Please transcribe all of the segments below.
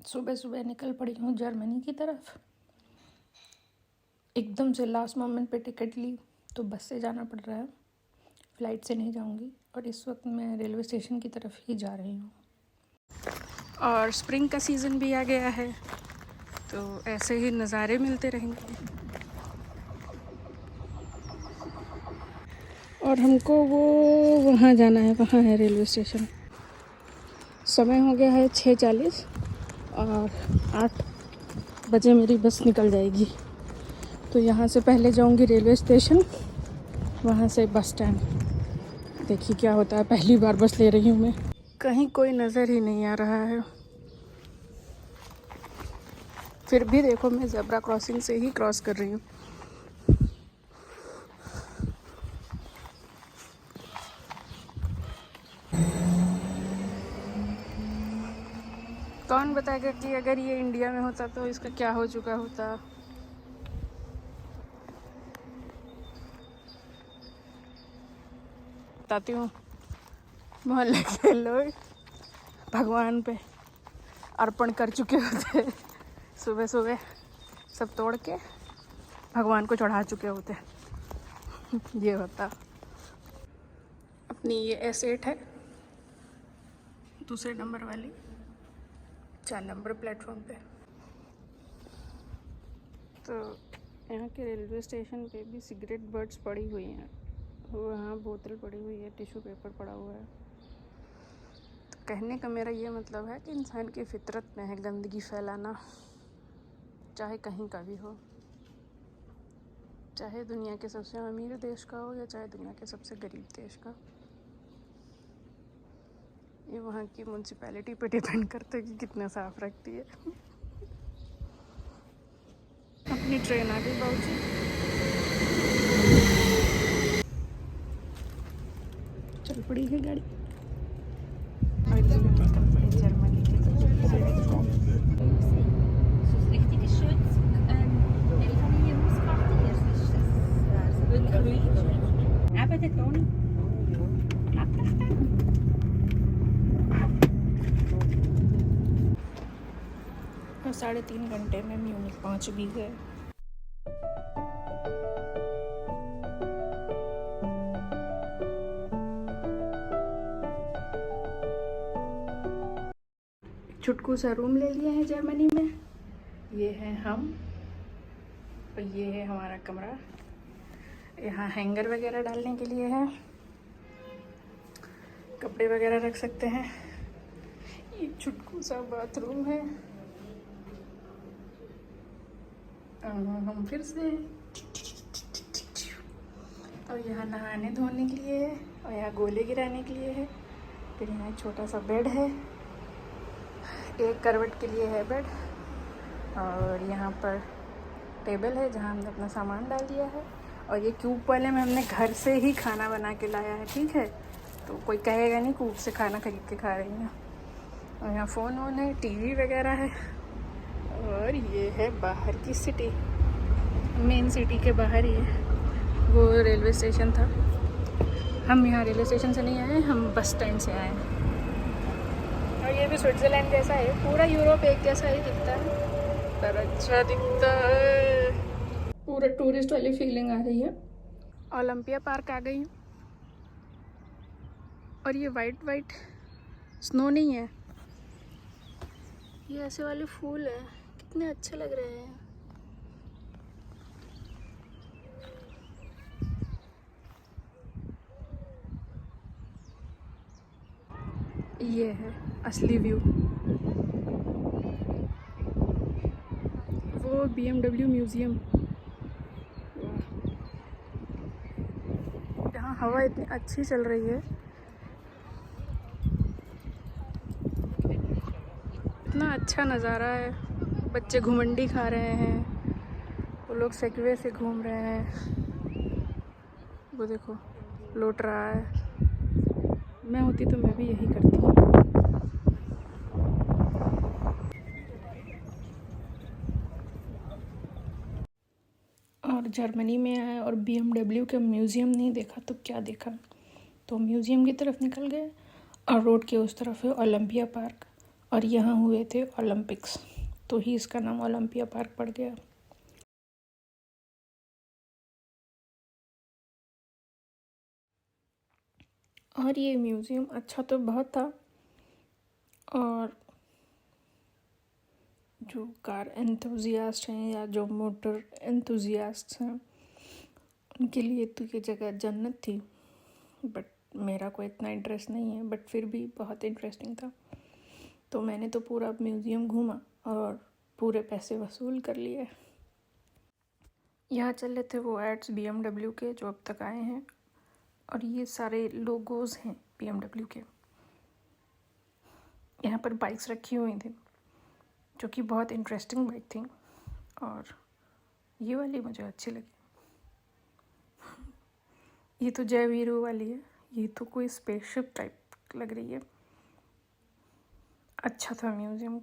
सुबह सुबह निकल पड़ी हूँ जर्मनी की तरफ। एकदम से लास्ट मोमेंट पे टिकट ली तो बस से जाना पड़ रहा है, फ़्लाइट से नहीं जाऊँगी। और इस वक्त मैं रेलवे स्टेशन की तरफ ही जा रही हूँ। और स्प्रिंग का सीज़न भी आ गया है तो ऐसे ही नज़ारे मिलते रहेंगे। और हमको वो वहाँ जाना है, वहाँ है रेलवे स्टेशन। समय हो गया है 6:40 और 8 बजे मेरी बस निकल जाएगी। तो यहाँ से पहले जाऊँगी रेलवे स्टेशन, वहाँ से बस स्टैंड। देखिए क्या होता है, पहली बार बस ले रही हूँ मैं। कहीं कोई नज़र ही नहीं आ रहा है। फिर भी देखो मैं ज़ेब्रा क्रॉसिंग से ही क्रॉस कर रही हूँ। कौन बताएगा कि अगर ये इंडिया में होता तो इसका क्या हो चुका होता। बताती हूँ, मोहल्ले के लोग भगवान पे अर्पण कर चुके होते, सुबह सुबह सब तोड़ के भगवान को चढ़ा चुके होते। ये होता। अपनी ये S8 है, दूसरे नंबर वाली, 4 नंबर प्लेटफॉर्म पे। तो यहाँ के रेलवे स्टेशन पे भी सिगरेट बट्स पड़ी हुई हैं, वहाँ बोतल पड़ी हुई है, टिश्यू पेपर पड़ा हुआ है। तो कहने का मेरा ये मतलब है कि इंसान की फितरत में है गंदगी फैलाना, चाहे कहीं का भी हो, चाहे दुनिया के सबसे अमीर देश का हो या चाहे दुनिया के सबसे गरीब देश का। ये वहाँ की म्यूनसिपैलिटी पे डिपेंड करता है कि कितना साफ रखती है। अपनी ट्रेन आ गई बाबूजी। चल पड़ी है गाड़ी। और ये निकल पड़ी जर्मनी की तरफ। Richtig schützt. Die Familie Hauskarte, das ist das wirklich ruhig. Eben der Ton. और 3.5 घंटे में म्यूनिख पहुँच भी गए। छुटकू सा रूम ले लिए हैं जर्मनी में। ये है हम और ये है हमारा कमरा। यहाँ हैंगर वगैरह डालने के लिए है, कपड़े वगैरह रख सकते हैं। ये छुटकू सा बाथरूम है। हम फिर से, और यहाँ नहाने धोने के लिए है, और यहाँ गोले गिराने के लिए है। फिर यहाँ एक छोटा सा बेड है, एक करवट के लिए है बेड, और यहाँ पर टेबल है जहाँ हमने अपना सामान डाल दिया है। और ये क्यूब वाले में हमने घर से ही खाना बना के लाया है, ठीक है, तो कोई कहेगा नहीं क्यूब से खाना खरीद के खा रही हैं। और यहाँ फ़ोन वोन है, टीवी वगैरह है। और ये है बाहर की सिटी, मेन सिटी के बाहर ही है। वो रेलवे स्टेशन था। हम यहाँ रेलवे स्टेशन से नहीं आए, हम बस स्टैंड से आए हैं। और ये भी स्विट्ज़रलैंड जैसा है, पूरा यूरोप एक जैसा ही दिखता है, पर अच्छा दिखता है। पूरा टूरिस्ट वाली फीलिंग आ रही है। ओलंपिया पार्क आ गई हूँ। और ये वाइट वाइट स्नो नहीं है, ये ऐसे वाले फूल हैं, कितने अच्छे लग रहे हैं। ये है असली व्यू। वो BMW म्यूज़ियम। यहाँ हवा इतनी अच्छी चल रही है, इतना अच्छा नज़ारा है। बच्चे घुमंडी खा रहे हैं, वो लोग सेगवे से घूम रहे हैं। वो देखो लौट रहा है। मैं होती तो मैं भी यही करती। और जर्मनी में आए और BMW का म्यूज़ियम नहीं देखा तो क्या देखा। तो म्यूज़ियम की तरफ निकल गए और रोड के उस तरफ है ओलंपिया पार्क। और यहाँ हुए थे ओलंपिक्स, तो ही इसका नाम ओलंपिया पार्क पड़ गया। और ये म्यूज़ियम अच्छा तो बहुत था, और जो कार एंथुजियास्ट हैं या जो मोटर एंथुजियास्ट हैं उनके लिए तो ये जगह जन्नत थी। बट मेरा कोई इतना इंटरेस्ट नहीं है, बट फिर भी बहुत इंटरेस्टिंग था। तो मैंने तो पूरा म्यूज़ियम घूमा और पूरे पैसे वसूल कर लिए। यहाँ चल रहे थे वो एड्स BMW के जो अब तक आए हैं, और ये सारे लोगोज़ हैं BMW के। यहाँ पर बाइक्स रखी हुई थी जो कि बहुत इंटरेस्टिंग बाइक थी, और ये वाली मुझे अच्छी लगी। ये तो जय वीरू वाली है, ये तो कोई स्पेसशिप टाइप लग रही है। अच्छा था म्यूज़ियम।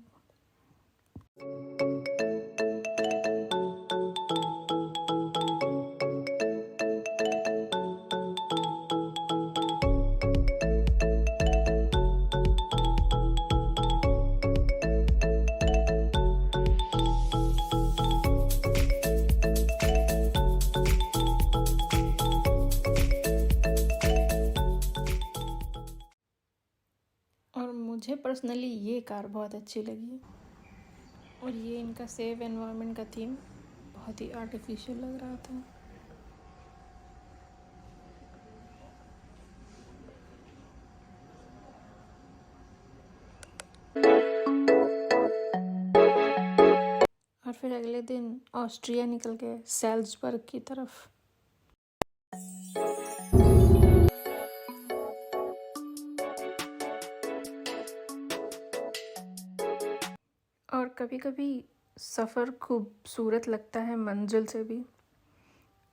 और मुझे पर्सनली ये कार बहुत अच्छी लगी, और ये इनका सेव एनवायरनमेंट का थीम बहुत ही आर्टिफिशियल लग रहा था। और फिर अगले दिन ऑस्ट्रिया निकल गए सैल्ज़बर्ग की तरफ। और कभी कभी सफ़र खूबसूरत लगता है मंजिल से भी।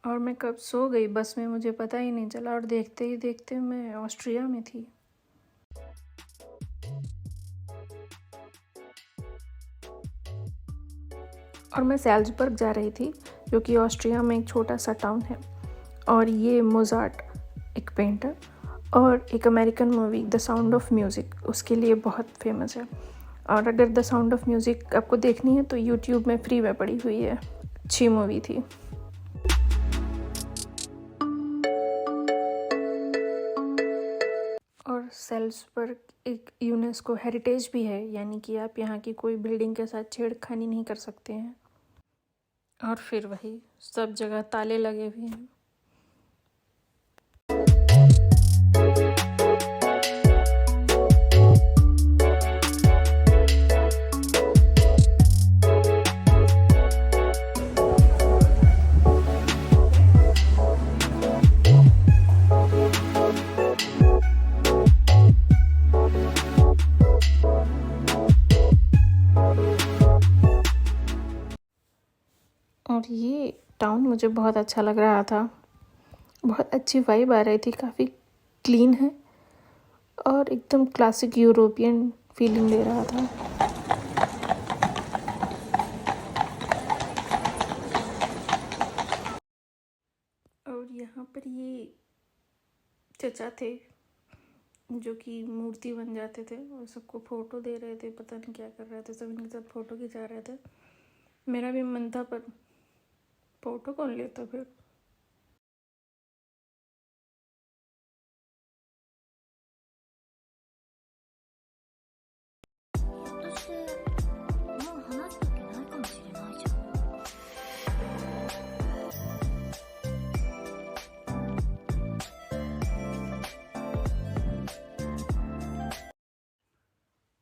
और मैं कब सो गई बस में मुझे पता ही नहीं चला, और देखते ही देखते मैं ऑस्ट्रिया में थी। और मैं सैल्ज़बर्ग जा रही थी, जो कि ऑस्ट्रिया में एक छोटा सा टाउन है। और ये मोज़ार्ट एक पेंटर और एक American movie the sound of music उसके लिए बहुत फेमस है। और अगर द साउंड ऑफ म्यूज़िक आपको देखनी है तो यूट्यूब में फ्री में पड़ी हुई है, अच्छी मूवी थी। और सैल्ज़बर्ग एक यूनेस्को हेरिटेज भी है, यानी कि आप यहाँ की कोई बिल्डिंग के साथ छेड़खानी नहीं कर सकते हैं। और फिर वही सब जगह ताले लगे हुए हैं। और ये टाउन मुझे बहुत अच्छा लग रहा था, बहुत अच्छी वाइब आ रही थी, काफ़ी क्लीन है और एकदम क्लासिक यूरोपियन फीलिंग दे रहा था। और यहाँ पर ये चचा थे जो कि मूर्ति बन जाते थे और सबको फ़ोटो दे रहे थे, पता नहीं क्या कर रहे थे, सब इनके साथ फ़ोटो खिंचा रहे थे। मेरा भी मन था पर फ़ोटो कौन लेता फिर।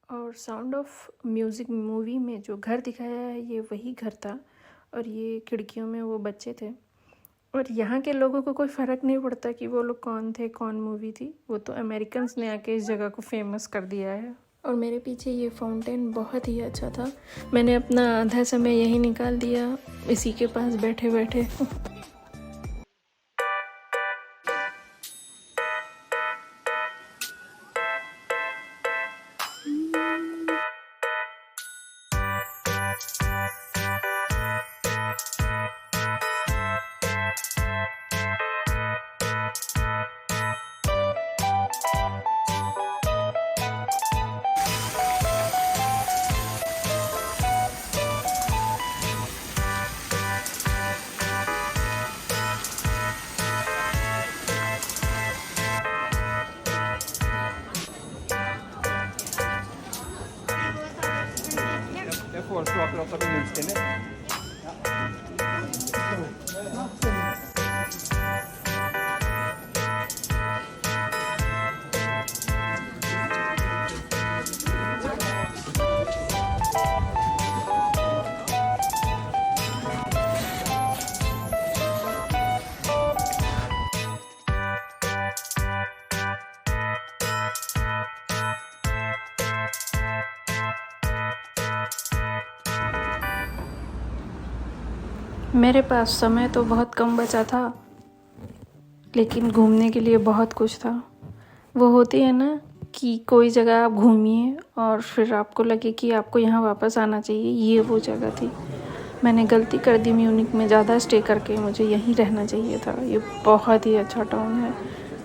और साउंड ऑफ म्यूज़िक मूवी में जो घर दिखाया है ये वही घर था, और ये खिड़कियों में वो बच्चे थे। और यहाँ के लोगों को कोई फ़र्क नहीं पड़ता कि वो लोग कौन थे, कौन मूवी थी, वो तो अमेरिकन्स ने आके इस जगह को फेमस कर दिया है। और मेरे पीछे ये फाउंटेन बहुत ही अच्छा था, मैंने अपना आधा समय यही निकाल दिया इसी के पास बैठे बैठे। foreslå akkurat at vi nullstiller. मेरे पास समय तो बहुत कम बचा था, लेकिन घूमने के लिए बहुत कुछ था। वो होती है ना कि कोई जगह आप घूमिए और फिर आपको लगे कि आपको यहाँ वापस आना चाहिए, ये वो जगह थी। मैंने गलती कर दी म्यूनिक में ज़्यादा स्टे करके, मुझे यहीं रहना चाहिए था। ये बहुत ही अच्छा टाउन है,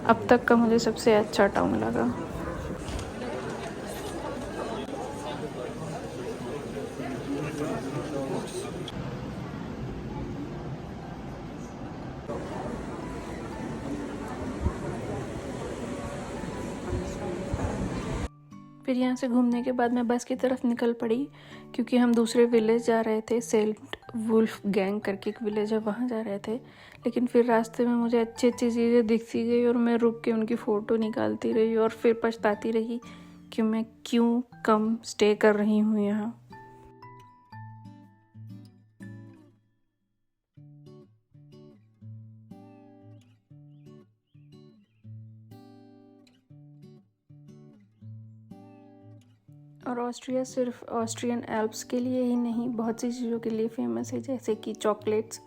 अब तक का मुझे सबसे अच्छा टाउन लगा। फिर यहाँ से घूमने के बाद मैं बस की तरफ निकल पड़ी, क्योंकि हम दूसरे विलेज जा रहे थे। सेंट वुल्फ गैंग करके एक विलेज है, वहाँ जा रहे थे। लेकिन फिर रास्ते में मुझे अच्छी अच्छी चीज़ें दिखती गई और मैं रुक के उनकी फ़ोटो निकालती रही और फिर पछताती रही कि मैं क्यों कम स्टे कर रही हूँ यहाँ। और ऑस्ट्रिया सिर्फ ऑस्ट्रियन एल्प्स के लिए ही नहीं, बहुत सी चीज़ों के लिए फेमस है, जैसे कि चॉकलेट्स,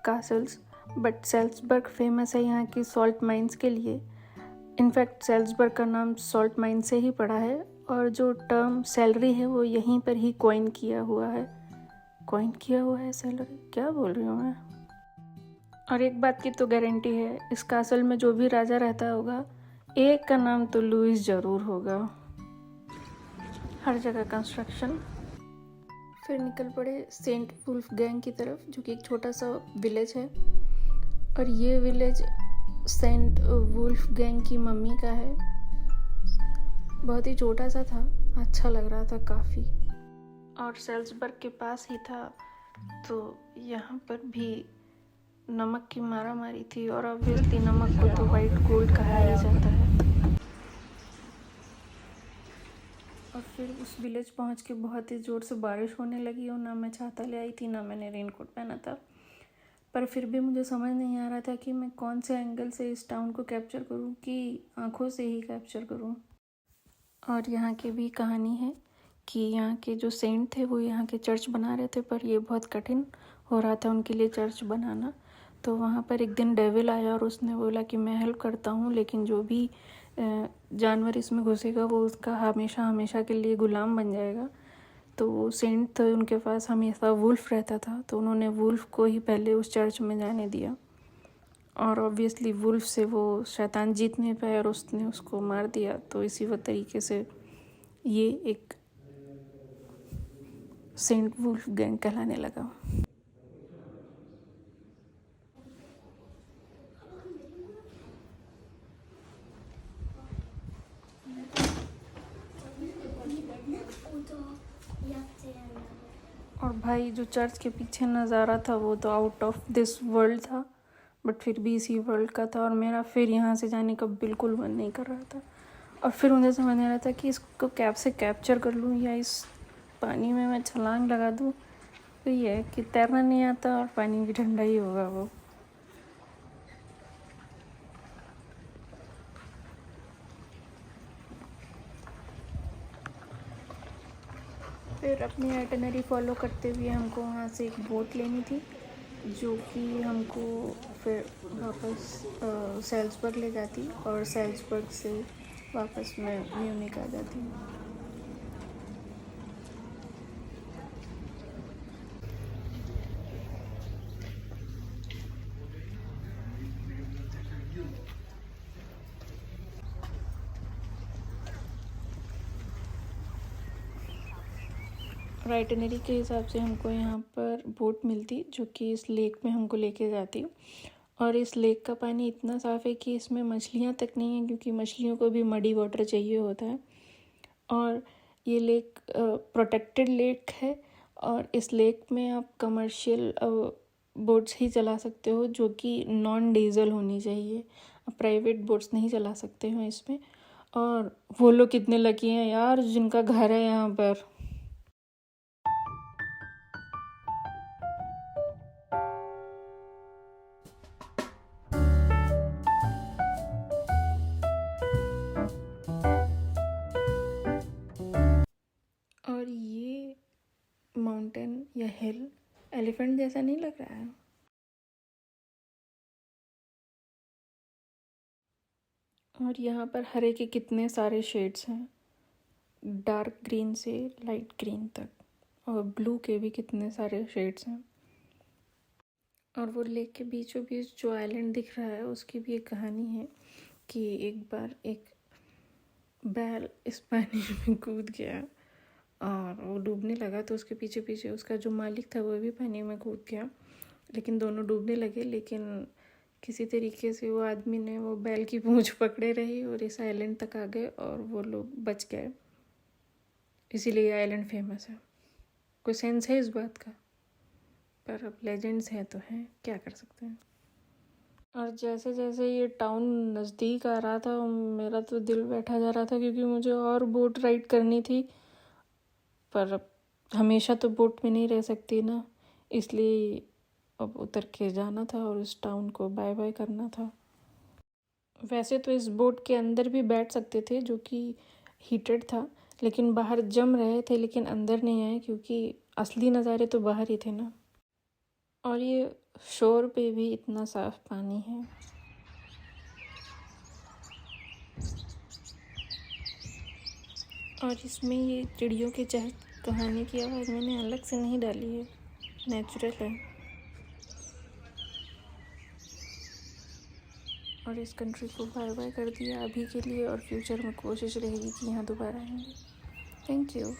कासल्स। बट सेल्सबर्ग फेमस है यहाँ की सॉल्ट माइंस के लिए। इनफैक्ट सेल्सबर्ग का नाम सॉल्ट माइन से ही पड़ा है, और जो टर्म सैलरी है वो यहीं पर ही कॉइन किया हुआ है। सैलरी क्या बोल रही हूँ मैं। और एक बात की तो गारंटी है, इस कासल में जो भी राजा रहता होगा, एक का नाम तो लुइस ज़रूर होगा। हर जगह कंस्ट्रक्शन। फिर निकल पड़े सेंट वुल्फ गैंग की तरफ, जो कि एक छोटा सा विलेज है। और ये विलेज सेंट वुल्फ गैंग की मम्मी का है। बहुत ही छोटा सा था, अच्छा लग रहा था काफ़ी, और सेल्सबर्ग के पास ही था, तो यहाँ पर भी नमक की मारा मारी थी। और ऑब्वियसली नमक को तो वाइट गोल्ड कहा ही जाता है। और फिर उस विलेज पहुँच के बहुत ही ज़ोर से बारिश होने लगी, और ना मैं छाता ले आई थी, ना मैंने रेनकोट पहना था। पर फिर भी मुझे समझ नहीं आ रहा था कि मैं कौन से एंगल से इस टाउन को कैप्चर करूं, कि आंखों से ही कैप्चर करूं। और यहाँ की भी कहानी है कि यहाँ के जो सेंट थे वो यहाँ के चर्च बना रहे थे, पर ये बहुत कठिन हो रहा था उनके लिए चर्च बनाना। तो वहाँ पर एक दिन डेविल आया और उसने बोला कि मैं हेल्प करता हूँ, लेकिन जो भी जानवर इसमें घुसेगा वो उसका हमेशा हमेशा के लिए गुलाम बन जाएगा। तो वो सेंट थे, उनके पास हमेशा वुल्फ रहता था, तो उन्होंने वुल्फ को ही पहले उस चर्च में जाने दिया। और ऑब्वियसली वुल्फ से वो शैतान जीत नहीं पाया और उसने उसको मार दिया। तो इसी वो तरीके से ये एक सेंट वुल्फ गैंग कहलाने लगा। और भाई जो चर्च के पीछे नज़ारा था वो तो आउट ऑफ दिस वर्ल्ड था, बट फिर भी इसी वर्ल्ड का था। और मेरा फिर यहाँ से जाने का बिल्कुल मन नहीं कर रहा था। और फिर मुझे समझ नहीं आ रहा था कि इसको कैब से कैप्चर कर लूँ या इस पानी में मैं छलांग लगा दूँ। तो ये है कि तैरना नहीं आता और पानी भी ठंडा ही होगा वो। फिर अपनी आइटनरी फॉलो करते हुए हमको वहाँ से एक बोट लेनी थी, जो कि हमको फिर वापस सेल्सबर्ग ले जाती और सेल्सबर्ग से वापस मैं म्यूनिक आ जाती। और आइटनरी के हिसाब से हमको यहाँ पर बोट मिलती, जो कि इस लेक में हमको लेके जाती। और इस लेक का पानी इतना साफ़ है कि इसमें मछलियाँ तक नहीं हैं, क्योंकि मछलियों को भी मडी वाटर चाहिए होता है। और ये लेक प्रोटेक्टेड लेक है, और इस लेक में आप कमर्शियल बोट्स ही चला सकते हो जो कि नॉन डीजल होनी चाहिए। आप प्राइवेट बोट्स नहीं चला सकते हो इसमें। और वो लोग कितने लकी हैं यार जिनका घर है यहाँ पर। और ये माउंटेन या हिल एलिफेंट जैसा नहीं लग रहा है? और यहाँ पर हरे के कितने सारे शेड्स हैं, डार्क ग्रीन से लाइट ग्रीन तक, और ब्लू के भी कितने सारे शेड्स हैं। और वो लेक के बीचों बीच जो आइलैंड दिख रहा है उसकी भी एक कहानी है कि एक बार एक बैल इस पानी में कूद गया और वो डूबने लगा, तो उसके पीछे पीछे उसका जो मालिक था वो भी पानी में कूद गया, लेकिन दोनों डूबने लगे। लेकिन किसी तरीके से वो आदमी ने वो बैल की पूंछ पकड़े रही और इस आइलैंड तक आ गए और वो लोग बच गए। इसीलिए ये आइलैंड फेमस है। कोई सेंस है इस बात का? पर अब लेजेंड्स हैं तो हैं, क्या कर सकते हैं। और जैसे जैसे ये टाउन नज़दीक आ रहा था मेरा तो दिल बैठा जा रहा था, क्योंकि मुझे और बोट राइड करनी थी। पर अब हमेशा तो बोट में नहीं रह सकती ना, इसलिए अब उतर के जाना था और इस टाउन को बाय बाय करना था। वैसे तो इस बोट के अंदर भी बैठ सकते थे जो कि हीटेड था, लेकिन बाहर जम रहे थे, लेकिन अंदर नहीं आए क्योंकि असली नज़ारे तो बाहर ही थे ना। और ये शोर पे भी इतना साफ पानी है। और इसमें ये चिड़ियों के चहक कहानी की आवाज़ मैंने अलग से नहीं डाली है, नेचुरल है। और इस कंट्री को बाय बाय कर दिया अभी के लिए, और फ्यूचर में कोशिश रहेगी कि यहाँ दोबारा आएंगे। Thank you.